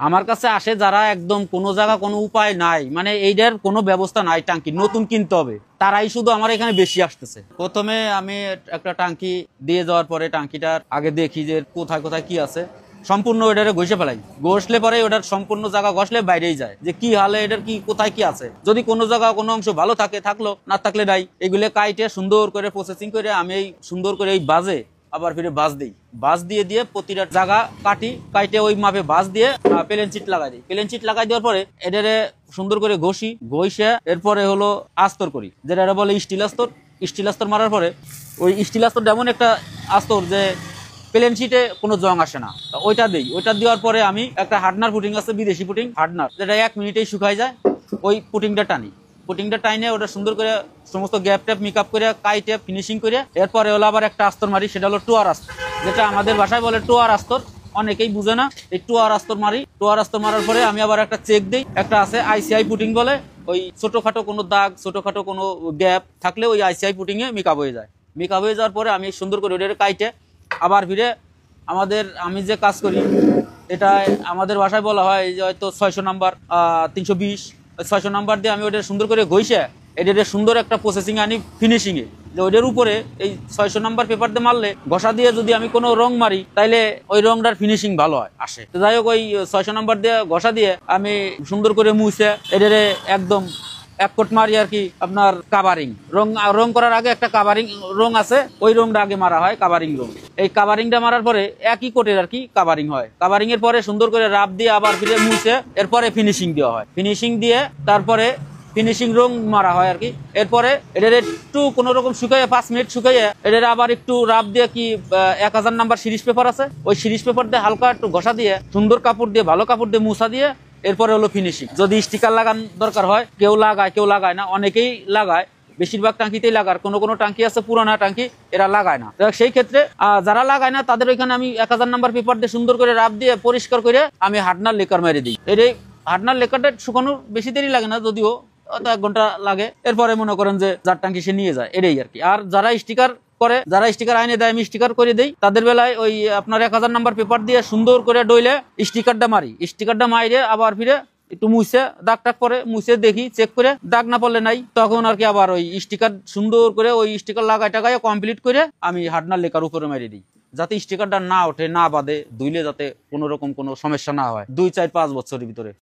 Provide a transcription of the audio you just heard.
আমার কাছে আসে যারা একদম কোনো জায়গা কোনো উপায় নাই, মানে এইটার কোনো ব্যবস্থা নাই, টাঙ্কি নতুন কিনতে হবে, তারাই শুধু আমার এখানে বেশি আসতেছে। প্রথমে আমি একটা টাঙ্কি দিয়ে যাওয়ার পরে টাঙ্কিটার আগে দেখি যে কোথায় কোথায় কি আছে, সম্পূর্ণ ওইটারে ঘষে ফেলাই। ঘষলে পরে ওটার সম্পূর্ণ জায়গা ঘষলে বাইরেই যায় যে কি হালে এটার কি কোথায় কি আছে। যদি কোনো জায়গা কোনো অংশ ভালো থাকে থাকলো, না থাকলে নাই। এগুলো কাইটে সুন্দর করে প্রসেসিং করে আমি এই সুন্দর করে এই বাজে আবার ফিরে বাস দিই। বাস দিয়ে দিয়ে প্রতিটা জায়গা কাইটে ওই মাপে বাস দিয়ে প্লেন চিট লাগাই দিই। প্লেন চিট লাগাই দেওয়ার পরে এটারে সুন্দর করে ঘষে এরপরে হলো আস্তর করি, যেটা বলে স্টিল আস্তর। স্টিল আস্তর মারার পরে ওই স্টিল আস্তর যেমন একটা আস্তর যে প্লেন শিটে কোনো জং আসে না, ওইটা দিই। ওইটা দেওয়ার পরে আমি একটা হার্ডনার পুটিং আছে, বিদেশি পুটিং হার্ডনার, যেটা 1 মিনিটেই শুকাই যায়। ওই পুটিংটা টানি, পুটিংটা টাইনে ওটা সুন্দর করে সমস্ত গ্যাপ ট্যাপ মেকআপ করে কাইটে ফিনিশিং করে এরপরে হলো আবার একটা আস্তর মারি, সেটা হলো টুয়ার আস্তর, যেটা আমাদের ভাষায় বলে টুয়ার আস্তর। অনেকেই বুঝে না, এই টুয়ার আস্তর মারি। টুয়ার আস্তর মারার পরে আমি আবার একটা চেক দিই, একটা আছে আইসিআই পুটিং বলে, ওই ছোটখাটো কোনো দাগ ছোটখাটো কোনো গ্যাপ থাকলে ওই আইসিআই পুটিং এ মেকআপ হয়ে যায়। মেকআপ হয়ে যাওয়ার পরে আমি সুন্দর করে ওটা কাইটে আবার ফিরে আমি যে কাজ করি এটা আমাদের ভাষায় বলা হয় যে হয়তো 600 নাম্বার 320 600 নাম্বার দিয়ে আমি ওটা সুন্দর করে ঘষে এটা সুন্দর একটা প্রসেসিং আনি ফিনিশিং এ, যে ওইটার উপরে এই 600 নাম্বার পেপার দিয়ে মারলে ঘষা দিয়ে যদি আমি কোনো রং মারি তাইলে ওই রংটার ফিনিশিং ভালো হয় আসে। তো যাই হোক ওই 600 নাম্বার দিয়ে ঘষা দিয়ে আমি সুন্দর করে মুছে এটারে একদম এক কোট মারি আর কি। আপনার কাভারিং রং করার আগে একটা কাভারিং রং আছে, ওই রংটা আগে মারা হয় কাভারিং রং। এই কাভারিংটা মারার পরে একই কোটের আর কি কাভারিং হয়। কাভারিং এর পরে সুন্দর করে রাব দিয়ে আবার ফিরে মুছে এরপরে ফিনিশিং দেওয়া হয়। ফিনিশিং দিয়ে তারপরে ফিনিশিং রং মারা হয় আর কি। এরপরে এটার একটু কোন রকম শুকাইয়ে 5 মিনিট শুকাইয়ে এটার আবার একটু রাব দিয়ে কি 1000 নাম্বার সিরিজ পেপার আছে, ওই সিরিজ পেপার দিয়ে হালকা একটু ঘষা দিয়ে সুন্দর কাপড় দিয়ে ভালো কাপড় দিয়ে মুছা দিয়ে এরপরে হলো ফিনিশিং। যদি স্টিকার লাগান দরকার হয়, কেউ লাগায় না, অনেকেই লাগায়, বেশিরভাগ টাঙ্কিতেই লাগার। কোনো টাঙ্কি আছে পুরানা টাঙ্কি, এরা লাগায় না। সেই ক্ষেত্রে যারা লাগায় না তাদের ওইখানে আমি 1000 নাম্বার পেপার দিয়ে সুন্দর করে রাব দিয়ে পরিষ্কার করে আমি হার্ডনার লেকার মেরে দিই। এই হার্ডনার লেকারটা শুকানো বেশি দেরি লাগে না, যদিও 1 ঘন্টা লাগে। এরপরে মনে করেন যে যার টাঙ্কি সে নিয়ে যায়, এটাই আর কি। আর যারা স্টিকার আইনে দেয় আমি স্টিকার করে দেই, তাদের বেলায় ওই আপনার 1000 নাম্বার পেপার দিয়ে সুন্দর করে ডইলে স্টিকারটা মারি। স্টিকারটা মাইরে আবার ফিরে একটু মুছে দাগ টাক পরে মুছে দেখি, চেক করে দাগ না পড়লে নাই, তখন আর কি আবার ওই স্টিকার সুন্দর করে ওই স্টিকার লাগাই টাকায় কমপ্লিট করে আমি হার্ডনার লেকার উপরে মেরে দিই, যাতে স্টিকারটা না ওঠে না বাদে, ধুইলে যাতে কোনো রকম কোনো সমস্যা না হয় 2, 4, 5 বছরের ভিতরে।